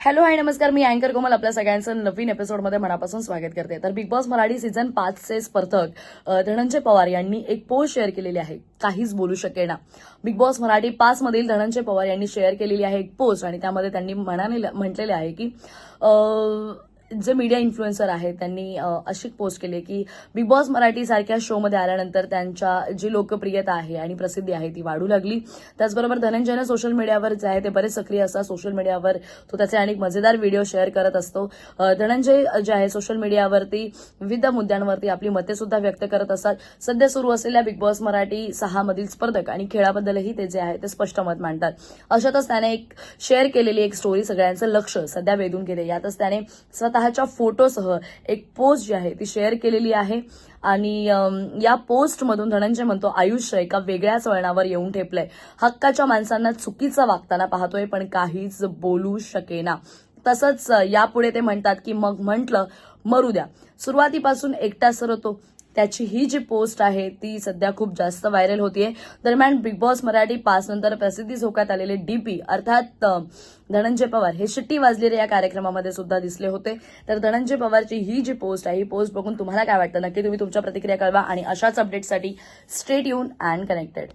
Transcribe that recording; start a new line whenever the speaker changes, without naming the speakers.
Hello hi नमस्कार, मी अँकर कोमल आपल्या सगळ्यांचं नवीन एपिसोडमध्ये मनापासून स्वागत करते. तर बिग बॉस मराठी सीझन 5चे स्पर्धक धनंजय पवार यांनी एक पोस्ट शेअर केलेली आहे, काहीच बोलू शकेना. बिग बॉस मराठी 5 मधील धनंजय पवार यांनी शेअर केलेली आहे एक पोस्ट आणि त्यामध्ये त्यांनी म्हटलेले आहे की जे मीडिया इन्फ्लुएन्सर आहेत त्यांनी अशी पोस्ट केली की बिग बॉस मराठी सारख्या शोमध्ये आल्यानंतर त्यांच्या जी लोकप्रियता आहे आणि प्रसिद्धी आहे ती वाढू लागली. त्याचबरोबर धनंजयने सोशल मीडियावर जे आहे ते बरेच सक्रिय असतात. सोशल मीडियावर तो त्याचे अनेक मजेदार व्हिडिओ शेअर करत असतो. धनंजय जे आहे सोशल मीडियावरती विविध मुद्द्यांवरती आपली मते सुद्धा व्यक्त करत असतात. सध्या सुरू असलेल्या बिग बॉस मराठी 6 मधील स्पर्धक आणि खेळाबद्दलही ते जे आहे ते स्पष्ट मत मांडतात. अशातच त्याने एक शेअर केलेली एक स्टोरी सगळ्यांचं लक्ष सध्या वेधून घेते. यातच त्याने स्वतःच्या फोटोसह एक पोस्ट जी आहे ती शेअर केलेली आहे आणि या पोस्टमधून धनंजय म्हणतो, आयुष्य एका वेगळ्याच वळणावर येऊन ठेपलंय. हक्काच्या माणसांना चुकीचं वागताना पाहतोय पण काहीच बोलू शकेना. तसंच यापुढे ते म्हणतात की मग म्हटलं मरू द्या, सुरुवातीपासून एकटा सरतो. त्याची ही जी पोस्ट आहे ती सध्या खूप जास्त व्हायरल होतीये. दरम्यान बिग बॉस मराठी 5 नंतर प्रसिद्धी झोकात आलेले डीपी अर्थात धनंजय पवार हे शिट्टी वाजलेले या कार्यक्रमामध्ये सुद्धा दिसले होते. तर धनंजय पवारची ही जी पोस्ट आहे ही पोस्ट बघून तुम्हाला काय वाटतं नक्की तुम्ही तुमच्या प्रतिक्रिया कळवा आणि अशाच अपडेटसाठी स्टे ट्यून अँड कनेक्टेड.